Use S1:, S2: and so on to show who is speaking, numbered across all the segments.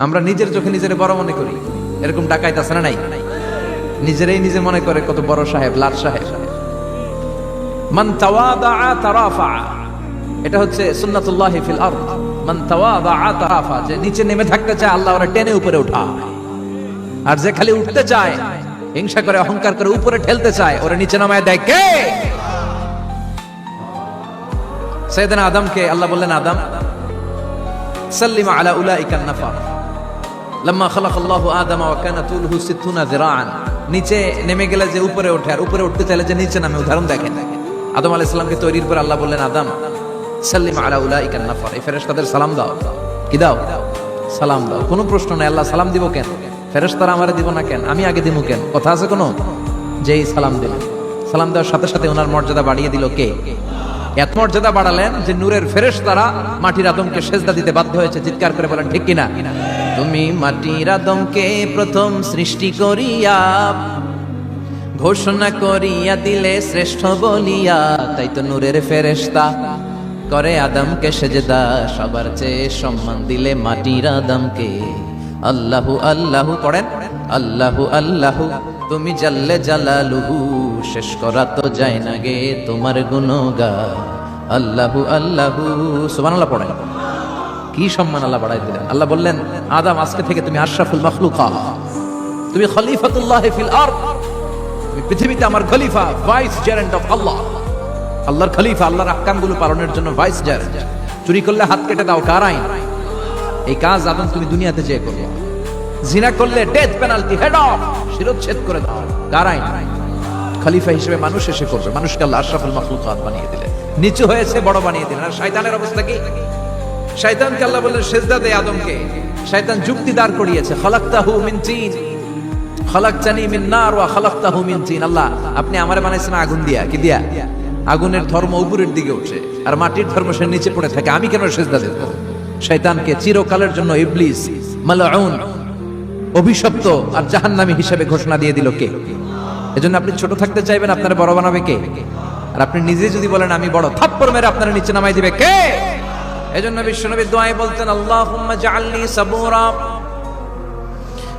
S1: আমরা নিজের চোখে নিজের বড় মনে করি, এরকম ডাকাইত আছে না নাই? নিজেরাই নিজে মনে করে কত বড় সাহেব, লাট সাহেব। মান তাওয়াদাআ তারাফা, এটা হচ্ছে সুন্নাতুল্লাহি ফিল আরদ। মান তাওয়াদাআ তারাফা, যে নিচে নেমে থাকতে চায় আল্লাহ ওরা টেনে উপরে উঠায়, আর যে খালি উঠতে চায়, হিংসা করে অহংকার করে উপরে ঠেলতে চায়, ওরা নিচে নামায় দেয় কে? সাইয়েদনা আদমকে আল্লাহ বললেন, আদম সাল্লিম আলা উলাইকা নাফার লাম্মা খালাকাল্লাহু আদামা ওয়া কানা তুলহু 60 যিরাআন। নিচে নেমে গেলে যে উপরে ওঠে, আর উপরে উঠতে চাইলে যে নিচে নামে। উদাহরণ দেখেন, আদম আলাইহিস সালামকে তৈরির পর আল্লাহ বললেন, আদম সাল্লিম আলা উলাইকা নাফার, এই ফেরেশতাদের সালাম দাও। কি দাও? সালাম দাও। কোনো প্রশ্ন নাই, আল্লাহ সালাম দিব কেন? ফেরেশতারা আমারে দিব না কেন? আমি আগে দিব কেন? কথা আছে কোনো? যেই সালাম দিলেন, সালাম দেওয়ার সাথে সাথে ওনার মর্যাদা বাড়িয়ে দিল কে? এত মর্যাদা বাড়ালেন যে নূরের ফেরেশতারা মাটির আদমকে সেজদা দিতে বাধ্য হয়েছে। চিৎকার করে বলেন ঠিক কিনা? তুমি মাটির আদমকে প্রথম সৃষ্টি করিয়া ঘোষণা করিয়া দিলে শ্রেষ্ঠ বলিয়া, তাই তো নূরের ফেরেশতা করে আদমকে সেজদা। সবার চেয়ে সম্মান দিলে মাটির আদমকে। আল্লাহু আল্লাহু পড়েন, আল্লাহু আল্লাহু তুমি জাল্লে জালালুহু, শেষ করা তো যায় না গে তোমার গুণগান। আল্লাহু আল্লাহু সুবহানাল্লাহ পড়েন। কি সম্মান আল্লাহ বাড়াই দিলেন। আল্লাহ বললেন, আদম আজকে থেকে তুমি আশরাফুল মাখলুকাত, তুমি খলিফাতুল্লাহ ফিল আরদ, তুমি পৃথিবীতে আমার খলিফা, ভাইস জেরেন্ট অফ আল্লাহ। আল্লাহর খলিফা, আল্লাহর আহকামগুলো পালনের জন্য ভাইস জেরেন্ট। চুরি করলে হাত কেটে দাও, কার আইন? এই কাজ আদম তুমি দুনিয়াতে যেয়ে করবে। জিনা করলে ডেথ পেনাল্টি, হেড অফ, শিরচ্ছেদ করে দাও, কার আইন? খলিফা হিসেবে মানুষ এসে করবে। মানুষকে আল্লাহ আশরাফুল মাখলুকাত বানিয়ে দিলেন, নিচু হয়েছে বড় বানিয়ে দিলেন। আর শয়তানের অবস্থা কি? শয়তানকে আল্লাহ বললেন সেজদা দে আদমকে। শয়তান যুক্তি দাঁড় করিয়েছে, খালাকতাহু মিন তিন খালাকতানি মিন নার ওয়া খালাকতাহু মিন তিন। আল্লাহ আপনি আমারে বানাইছেন আগুন দিয়া। কি দিয়া? আগুনের ধর্ম উপরের দিকে ওঠে, আর মাটির ধর্ম সে নিচে পড়ে থাকে। আমি কেন সেজদা দেব? শয়তানকে চিরকালের জন্য ইবলিস মালউন, অভিশপ্ত আর জাহান্নামী হিসেবে ঘোষণা দিয়ে দিল কে? এজন্য আপনি ছোট থাকতে চাইবেন, আপনারা বড় বানাবে কে? আর আপনি নিজে যদি বলেন আমি বড়, থাপ্পড় মেরে আপনারা নিচে নামাই দিবে কে? এজন্য বিশ্বনবী দোয়ায় বলতেন, আল্লাহুম্মা জাআলনি সাবুরা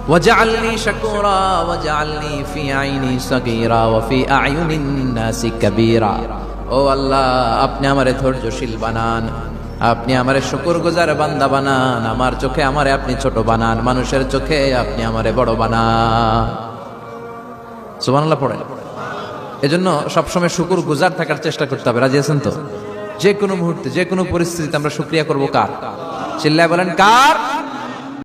S1: ওয়াজআলনি শাকুরা ওয়াজআলনি ফি আইনি সাগীরা ওয়া ফি আয়ুনিন নাসি কাবীরা। ও আল্লাহ, আপনি আমারে ধৈর্যশীল বানান, আপনি আমারে শুকরগুজার বান্দা বানান, আমার চোখে আমারে আপনি ছোট বানান, মানুষের চোখে আপনি আমারে বড় বানান। সুবহানাল্লাহ পড়েন। এজন্য সবসময় শুকরগুজার থাকার চেষ্টা করতে হবে। রাজি আছেন তো? যে কোনো মুহূর্তে, যে কোনো পরিস্থিতিতে আমরা শুকরিয়া করবো কার? চিল্লায় বলেন কার?